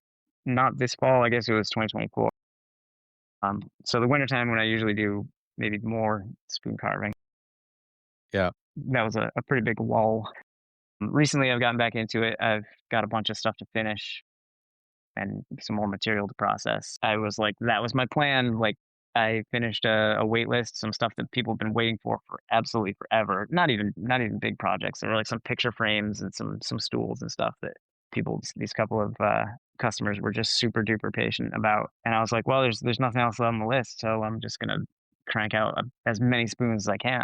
[SPEAKER 2] Not this fall, I guess it was 2024. So the wintertime when I usually do maybe more spoon carving,
[SPEAKER 1] Yeah.
[SPEAKER 2] that was a pretty big lull. Recently, I've gotten back into it. I've got a bunch of stuff to finish. and some more material to process. I was like, that was my plan. Like, I finished a wait list, some stuff that people have been waiting for absolutely forever. Not even big projects. There were like some picture frames and some stools and stuff that these couple of customers were just super duper patient about. And I was like, well, there's nothing else on the list, so I'm just gonna crank out as many spoons as I can.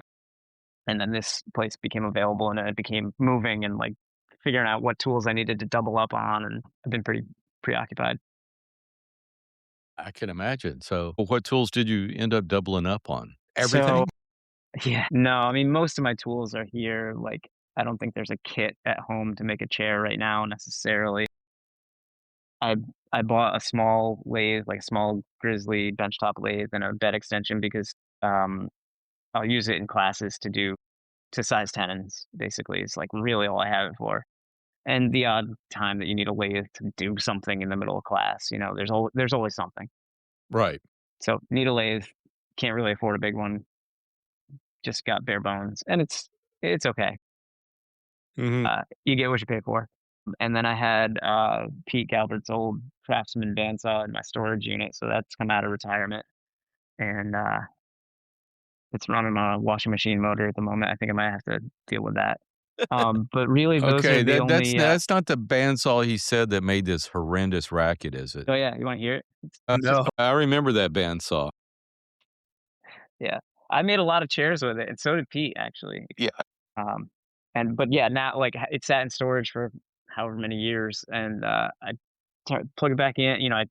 [SPEAKER 2] And then this place became available, and it became moving and like figuring out what tools I needed to double up on. And I've been pretty preoccupied.
[SPEAKER 1] I can imagine. So, what tools did you end up doubling up on?
[SPEAKER 2] So
[SPEAKER 1] Everything?
[SPEAKER 2] yeah, no, I mean, most of my tools are here. Like, I don't think there's a kit at home to make a chair right now necessarily. I I bought a small lathe, like a small Grizzly benchtop lathe and a bed extension because um, I'll use it in classes to size tenons. Basically, it's like really all I have it for. And the odd time that you need a lathe to do something in the middle of class, there's always something.
[SPEAKER 1] Right.
[SPEAKER 2] So need a lathe, can't really afford a big one. Just got bare bones, and it's okay.
[SPEAKER 1] Mhm.
[SPEAKER 2] You get what you pay for. And then I had Pete Galbert's old Craftsman bandsaw in my storage unit, so that's come out of retirement, and it's running on a washing machine motor at the moment. I think I might have to deal with that. But really, those are
[SPEAKER 1] Okay,
[SPEAKER 2] the
[SPEAKER 1] that's
[SPEAKER 2] only.
[SPEAKER 1] that's not the bandsaw he said that made this horrendous racket, is it?
[SPEAKER 2] Oh yeah, you want to hear it? It's just
[SPEAKER 4] No.
[SPEAKER 1] I remember that bandsaw.
[SPEAKER 2] yeah. I made a lot of chairs with it, and so did Pete actually.
[SPEAKER 1] Yeah.
[SPEAKER 2] But yeah, now like it sat in storage for however many years, and I plug it back in. I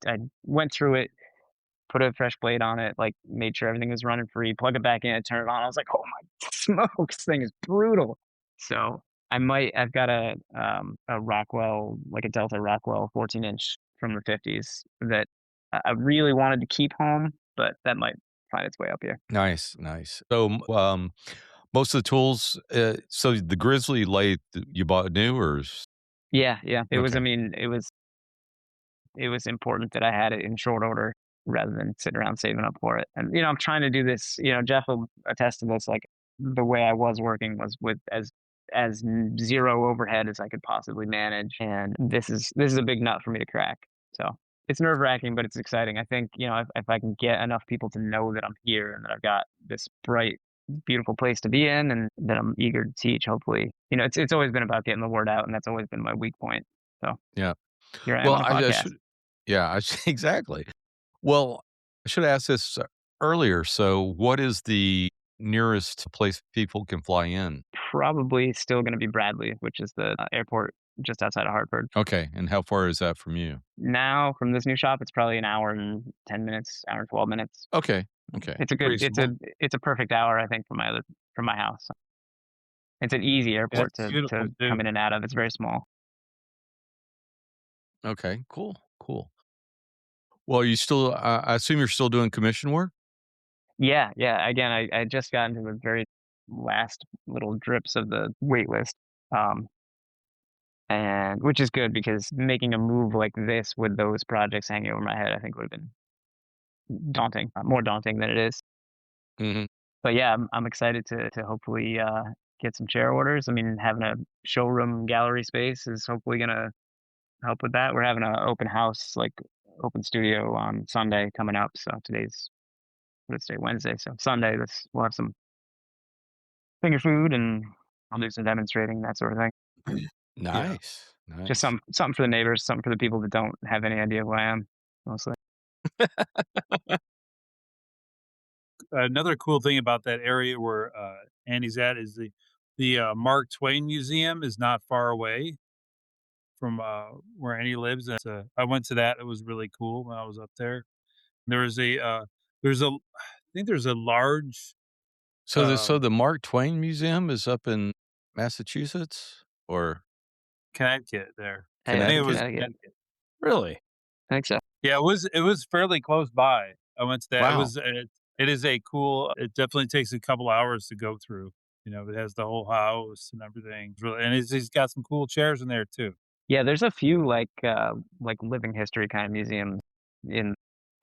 [SPEAKER 2] went through it, put a fresh blade on it, like made sure everything was running free, plug it back in, and turn it on. I was like, oh my smokes, this thing is brutal. So I've got a Rockwell, like a Delta Rockwell 14-inch from the 50s that I really wanted to keep home, but that might find its way up here.
[SPEAKER 1] Nice, nice. So, most of the tools, so the Grizzly lathe you bought new or
[SPEAKER 2] Yeah, yeah. It was. I
[SPEAKER 1] okay.
[SPEAKER 2] mean, it was important that I had it in short order rather than sitting around saving up for it. And I'm trying to do this. Jeff will attest to this. Like the way I was working was with as zero overhead as I could possibly manage, and this is a big nut for me to crack. So it's nerve wracking, but it's exciting. I think if I can get enough people to know that I'm here and that I've got this bright, beautiful place to be in, and that I'm eager to teach. Hopefully, it's always been about getting the word out, and that's always been my weak point. So
[SPEAKER 1] Yeah.
[SPEAKER 2] here I am
[SPEAKER 1] Well,
[SPEAKER 2] on a
[SPEAKER 1] I
[SPEAKER 2] podcast.
[SPEAKER 1] should yeah, exactly. Well, I should ask this earlier. So, what is the nearest place people can fly in?
[SPEAKER 2] Probably still going to be Bradley, which is the airport just outside of Hartford.
[SPEAKER 1] Okay, and how far is that from you?
[SPEAKER 2] Now from this new shop, it's probably an hour and 10 minutes, hour and 12 minutes.
[SPEAKER 1] Okay, okay.
[SPEAKER 2] It's a good,
[SPEAKER 1] Pretty small.
[SPEAKER 2] it's a perfect hour, I think, from my house. It's an easy airport
[SPEAKER 5] That's
[SPEAKER 2] to
[SPEAKER 5] beautiful too.
[SPEAKER 2] come in and out of. It's very small.
[SPEAKER 1] Okay, cool, cool. Well, you still, I assume you're still doing commission work?
[SPEAKER 2] Yeah, yeah. Again, I just got into the very last little drips of the wait list. Um, and which is good because making a move like this with those projects hanging over my head, I think would have been daunting, more daunting than it is.
[SPEAKER 1] Mhm.
[SPEAKER 2] But yeah, I'm excited to hopefully get some chair orders. I mean, having a showroom gallery space is hopefully gonna help with that. We're having an open house, like open studio on Sunday coming up. So today's let's say Wednesday. So Sunday, we'll have some finger food and I'll do some demonstrating, that sort of thing.
[SPEAKER 5] Yeah.
[SPEAKER 1] Nice,
[SPEAKER 2] Just
[SPEAKER 1] nice.
[SPEAKER 2] something for the neighbors, something for the people that don't have any idea who I am, mostly.
[SPEAKER 5] Another cool thing about that area where Andy's at is the Mark Twain Museum is not far away from where Andy lives. And I went to that. It was really cool when I was up there. There's a there's a I think there's a large
[SPEAKER 1] So
[SPEAKER 5] um,
[SPEAKER 1] the Mark Twain Museum is up in Massachusetts or
[SPEAKER 5] Connecticut there. I think it was
[SPEAKER 1] Connecticut?
[SPEAKER 2] Connecticut.
[SPEAKER 5] Connecticut.
[SPEAKER 4] Really?
[SPEAKER 2] I think so.
[SPEAKER 5] Yeah, it was fairly close by. I went to that. It
[SPEAKER 1] Wow.
[SPEAKER 5] was it is a cool. It definitely takes a couple hours to go through. It has the whole house and everything. It's really, and he's got some cool chairs in there too.
[SPEAKER 2] Yeah, there's a few like living history kind of museums in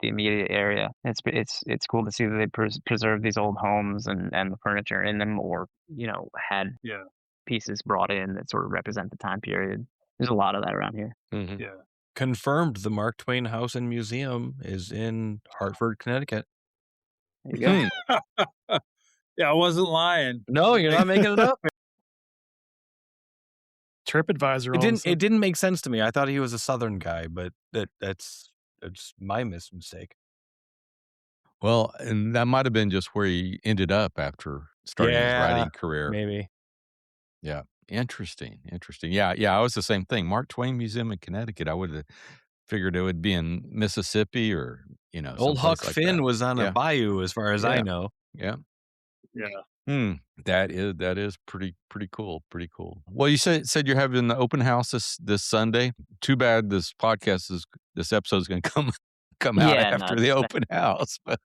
[SPEAKER 2] the immediate area. It's cool to see that they preserve these old homes and the furniture in them, or had
[SPEAKER 5] Yeah,
[SPEAKER 2] pieces brought in that sort of represent the time period. There's a lot of that around here.
[SPEAKER 1] Mhm.
[SPEAKER 5] yeah.
[SPEAKER 4] confirmed the Mark Twain House and Museum is in Hartford, Connecticut.
[SPEAKER 2] There you go.
[SPEAKER 5] Yeah, I wasn't lying.
[SPEAKER 4] No, you're not making it up.
[SPEAKER 3] TripAdvisor.
[SPEAKER 4] It
[SPEAKER 3] all of a
[SPEAKER 4] didn't.
[SPEAKER 3] sudden.
[SPEAKER 4] It didn't make sense to me. I thought he was a Southern guy, but that's my mistake.
[SPEAKER 1] Well, and that might have been just where he ended up after starting his writing career.
[SPEAKER 4] Maybe.
[SPEAKER 1] Yeah. Interesting. Yeah. I was the same thing. Mark Twain Museum in Connecticut. I would have figured it would be in Mississippi or,
[SPEAKER 4] Old Huck
[SPEAKER 1] someplace like
[SPEAKER 4] Finn
[SPEAKER 1] that.
[SPEAKER 4] was on a
[SPEAKER 1] Yeah.
[SPEAKER 4] bayou, as far as I
[SPEAKER 1] Yeah.
[SPEAKER 4] know.
[SPEAKER 1] Yeah.
[SPEAKER 5] Yeah.
[SPEAKER 1] That is pretty cool. Pretty cool. Well, you said you're having the open house this Sunday. Too bad this episode is going to come out
[SPEAKER 2] Yeah,
[SPEAKER 1] after
[SPEAKER 2] no,
[SPEAKER 1] the
[SPEAKER 2] it's-
[SPEAKER 1] open house. But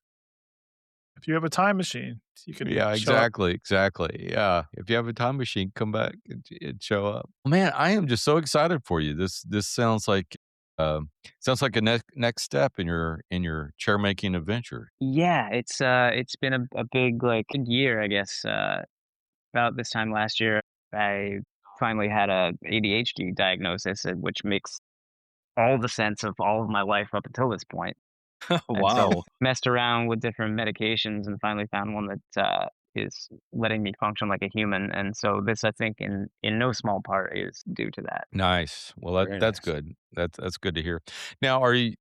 [SPEAKER 3] If you have a time machine, you can.
[SPEAKER 1] yeah,
[SPEAKER 3] show up.
[SPEAKER 1] exactly. Yeah, if you have a time machine, come back and show up. Man, I am just so excited for you. This sounds like a next step in your chair making adventure.
[SPEAKER 2] Yeah, it's been a big year, I guess. About this time last year, I finally had a ADHD diagnosis, which makes all the sense of all of my life up until this point. And so
[SPEAKER 4] Wow.
[SPEAKER 2] messed around with different medications and finally found one that is letting me function like a human. And so this, I think, in no small part, is due to that.
[SPEAKER 1] Nice. Well,
[SPEAKER 4] Very
[SPEAKER 1] that's
[SPEAKER 4] nice.
[SPEAKER 1] good. That's good to hear. Now, are you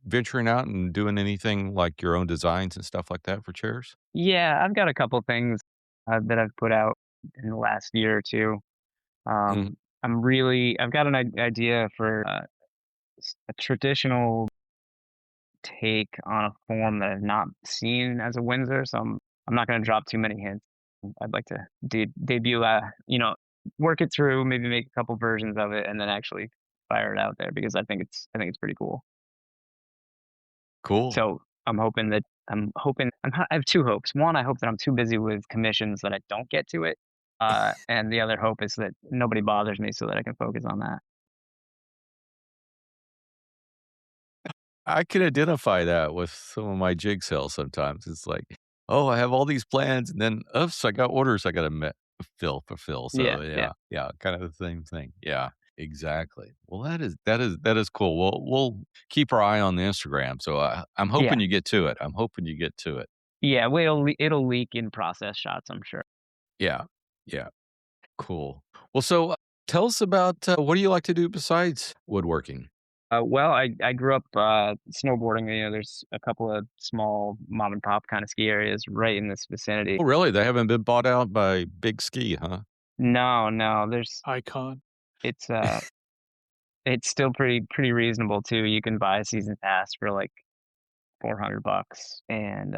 [SPEAKER 1] venturing out and doing anything like your own designs and stuff like that for chairs?
[SPEAKER 2] Yeah, I've got a couple things that I've put out in the last year or two.
[SPEAKER 1] Mhm.
[SPEAKER 2] I've got an idea for a traditional take on a form that I've not seen as a Windsor, so I'm not going to drop too many hints. I'd like to debut, work it through, maybe make a couple versions of it, and then actually fire it out there because I think it's pretty cool.
[SPEAKER 1] Cool.
[SPEAKER 2] So I have two hopes. One, I hope that I'm too busy with commissions that I don't get to it, and the other hope is that nobody bothers me so that I can focus on that.
[SPEAKER 1] I can identify that with some of my jig sales sometimes. It's like, oh, I have all these plans, and then oops, I got orders I got to fulfill. So
[SPEAKER 2] Yeah.
[SPEAKER 1] yeah, kind of the same thing. Yeah, exactly. Well, that is cool. We'll keep our eye on the Instagram. So I'm hoping you get to it. I'm hoping you get to it.
[SPEAKER 2] Yeah, well, it'll leak in process shots, I'm sure.
[SPEAKER 1] Yeah, yeah, cool. Well, so tell us about what do you like to do besides woodworking?
[SPEAKER 2] Well, I grew up snowboarding. There's a couple of small mom and pop kind of ski areas right in this vicinity.
[SPEAKER 1] Oh, really? They haven't been bought out by Big Ski, huh?
[SPEAKER 2] No, there's
[SPEAKER 3] Icon.
[SPEAKER 2] it's still pretty reasonable too. You can buy a season pass for like $400, and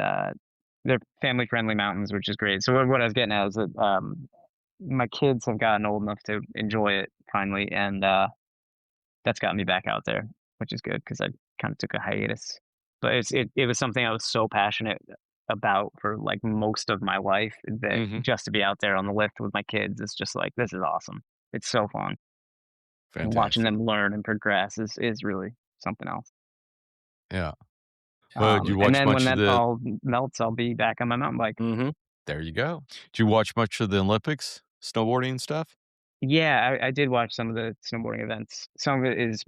[SPEAKER 2] they're family friendly mountains, which is great. So what I was getting at is that my kids have gotten old enough to enjoy it finally, and that's got me back out there, which is good because I kind of took a hiatus. But it was something I was so passionate about for like most of my life that
[SPEAKER 1] Mhm.
[SPEAKER 2] just to be out there on the lift with my kids is just like, this is awesome. It's so fun. And watching
[SPEAKER 1] Fantastic.
[SPEAKER 2] them learn and progress is really something else.
[SPEAKER 1] Yeah. Well, do you watch
[SPEAKER 2] And then
[SPEAKER 1] much
[SPEAKER 2] when
[SPEAKER 1] of
[SPEAKER 2] that
[SPEAKER 1] the?
[SPEAKER 2] all melts, I'll be back on my mountain bike.
[SPEAKER 4] Mm-hmm.
[SPEAKER 1] There you go. Do you watch much of the Olympics, snowboarding and stuff?
[SPEAKER 2] Yeah, I did watch some of the snowboarding events. Some of it is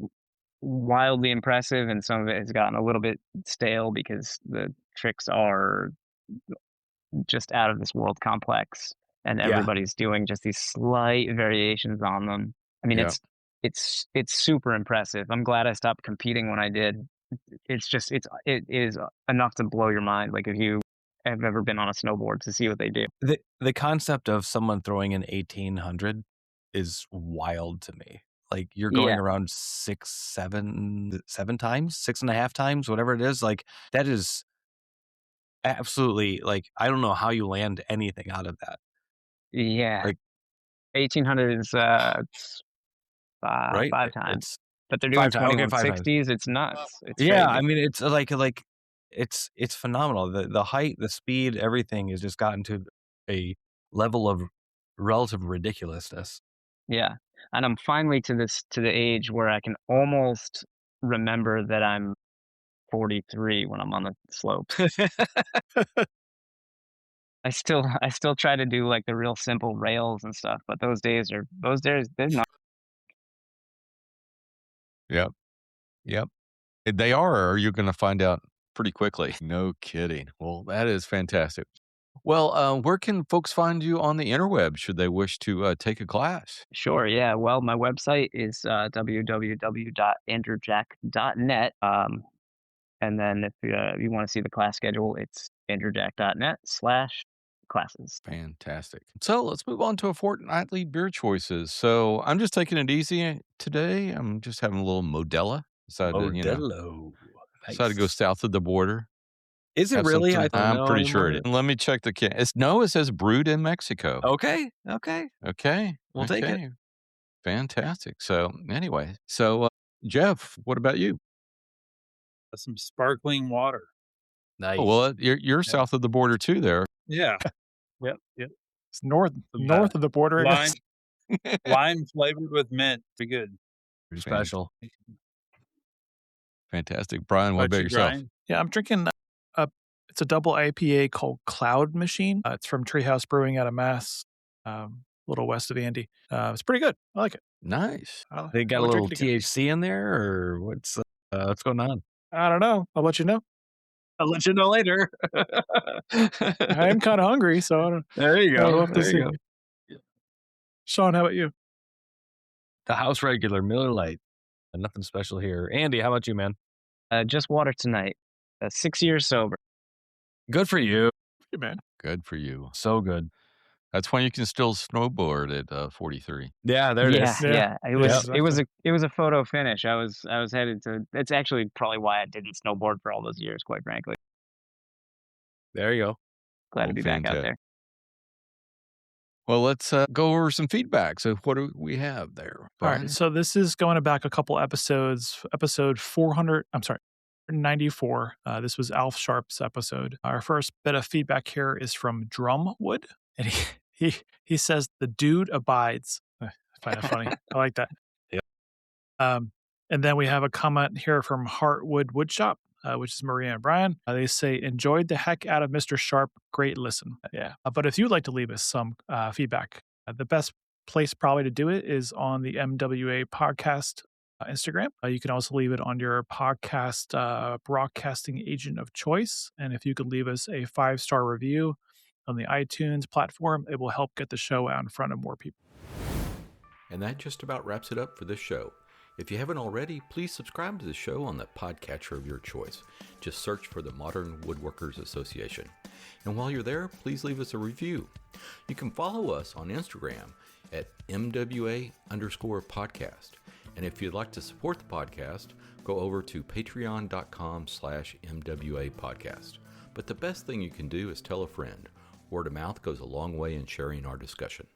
[SPEAKER 2] wildly impressive, and some of it has gotten a little bit stale because the tricks are just out of this world complex, and
[SPEAKER 4] Yeah.
[SPEAKER 2] everybody's doing just these slight variations on them. I mean,
[SPEAKER 1] Yeah.
[SPEAKER 2] it's super impressive. I'm glad I stopped competing when I did. It is enough to blow your mind. Like if you have ever been on a snowboard to see what they do.
[SPEAKER 4] The concept of someone throwing an 1800 is wild to me. Like you're going
[SPEAKER 2] Yeah.
[SPEAKER 4] around 7 times, 6.5 times, whatever it is. Like that is absolutely like I don't know how you land anything out of that.
[SPEAKER 2] Yeah.
[SPEAKER 4] Like
[SPEAKER 2] 1800 is it's,
[SPEAKER 4] right?
[SPEAKER 2] 5 times,
[SPEAKER 4] It's
[SPEAKER 2] but they're doing
[SPEAKER 4] 5 times. Okay, 5 times.
[SPEAKER 2] 2160s. It's nuts. It's
[SPEAKER 4] Yeah,
[SPEAKER 2] crazy.
[SPEAKER 4] I mean it's like it's phenomenal. The height, the speed, everything has just gotten to a level of relative ridiculousness.
[SPEAKER 2] Yeah. And I'm finally to the age where I can almost remember that I'm 43 when I'm on the slopes. I still try to do like the real simple rails and stuff, but those days they're not.
[SPEAKER 1] Yep. Yep. They are, or you're going to find out pretty quickly. No kidding. Well, that is fantastic. Well, where can folks find you on the interweb should they wish to take a class?
[SPEAKER 2] Sure, yeah. Well, my website is www.andrewjack.net. And then if you want to see the class schedule, it's andrewjack.net/classes.
[SPEAKER 1] Fantastic. So let's move on to a fortnightly beer choices. So I'm just taking it easy today. I'm just having a little Modella. Decided
[SPEAKER 4] Modelo.
[SPEAKER 1] to go south of the border.
[SPEAKER 4] Is it
[SPEAKER 1] Have
[SPEAKER 4] really?
[SPEAKER 1] something-
[SPEAKER 4] I don't know.
[SPEAKER 1] I'm pretty sure it
[SPEAKER 4] anymore.
[SPEAKER 1] is. Let me check the can. It says brewed in Mexico.
[SPEAKER 4] Okay.
[SPEAKER 1] Okay.
[SPEAKER 4] We'll take it.
[SPEAKER 1] Okay. Fantastic. So anyway, Jeff, what about you?
[SPEAKER 5] Some sparkling water.
[SPEAKER 4] Nice.
[SPEAKER 1] Oh, well, you're south of the border too there.
[SPEAKER 5] Yeah. Yep.
[SPEAKER 3] It's north
[SPEAKER 5] best.
[SPEAKER 3] of the border. I
[SPEAKER 5] Lime,
[SPEAKER 3] guess.
[SPEAKER 5] lime flavored with mint. Pretty good.
[SPEAKER 4] Pretty special.
[SPEAKER 1] Fantastic. Brian, what
[SPEAKER 5] What
[SPEAKER 1] about
[SPEAKER 5] you
[SPEAKER 1] yourself?
[SPEAKER 5] grind?
[SPEAKER 3] Yeah, I'm drinking it's a double IPA called Cloud Machine. It's from Treehouse Brewing out of Mass, a little west of Andy. It's pretty good. I like it.
[SPEAKER 1] Nice.
[SPEAKER 4] They got
[SPEAKER 3] I
[SPEAKER 4] a
[SPEAKER 3] would
[SPEAKER 4] little
[SPEAKER 3] drink it again.
[SPEAKER 4] THC in there, or what's going on?
[SPEAKER 3] I don't know. I'll let you know.
[SPEAKER 4] I'll let you know later.
[SPEAKER 3] I am kind of hungry, so I don't
[SPEAKER 4] There you
[SPEAKER 3] know.
[SPEAKER 4] go.
[SPEAKER 3] We'll have to
[SPEAKER 4] There you
[SPEAKER 3] see.
[SPEAKER 4] go.
[SPEAKER 3] Sean, how about you?
[SPEAKER 4] The house regular Miller Lite. Nothing special here. Andy, how about you, man?
[SPEAKER 2] Just water tonight. 6 years sober.
[SPEAKER 4] Good for you.
[SPEAKER 3] Hey, man.
[SPEAKER 1] Good for you.
[SPEAKER 4] So good.
[SPEAKER 1] That's why you can still snowboard at 43.
[SPEAKER 4] Yeah, there it is.
[SPEAKER 2] Yeah. It
[SPEAKER 3] Yeah,
[SPEAKER 2] was
[SPEAKER 3] exactly.
[SPEAKER 2] it was a photo finish. I was headed to. That's actually probably why I didn't snowboard for all those years. Quite frankly,
[SPEAKER 4] There you go.
[SPEAKER 2] glad to
[SPEAKER 1] Oh,
[SPEAKER 2] be back out
[SPEAKER 1] fantastic.
[SPEAKER 2] there.
[SPEAKER 1] Well, let's go over some feedback. So what do we have there,
[SPEAKER 3] All
[SPEAKER 1] Brian?
[SPEAKER 3] right. So this is going back a couple episodes. Episode 400. I'm sorry. 94. This was Alf Sharp's episode. Our first bit of feedback here is from Drumwood, and he says the dude abides. I find that funny. I like that.
[SPEAKER 4] Yep.
[SPEAKER 3] And then we have a comment here from Heartwood Woodshop, which is Maria and Brian. They say enjoyed the heck out of Mr. Sharp. Great listen. Yeah. But if you'd like to leave us some feedback, the best place probably to do it is on the MWA podcast Instagram. You can also leave it on your podcast broadcasting agent of choice. And if you could leave us a 5-star review on the iTunes platform, it will help get the show out in front of more people.
[SPEAKER 1] And that just about wraps it up for this show. If you haven't already, please subscribe to the show on the podcatcher of your choice. Just search for the Modern Woodworkers Association. And while you're there, please leave us a review. You can follow us on Instagram at MWA_podcast. And if you'd like to support the podcast, go over to patreon.com/MWA podcast. But the best thing you can do is tell a friend. Word of mouth goes a long way in sharing our discussion.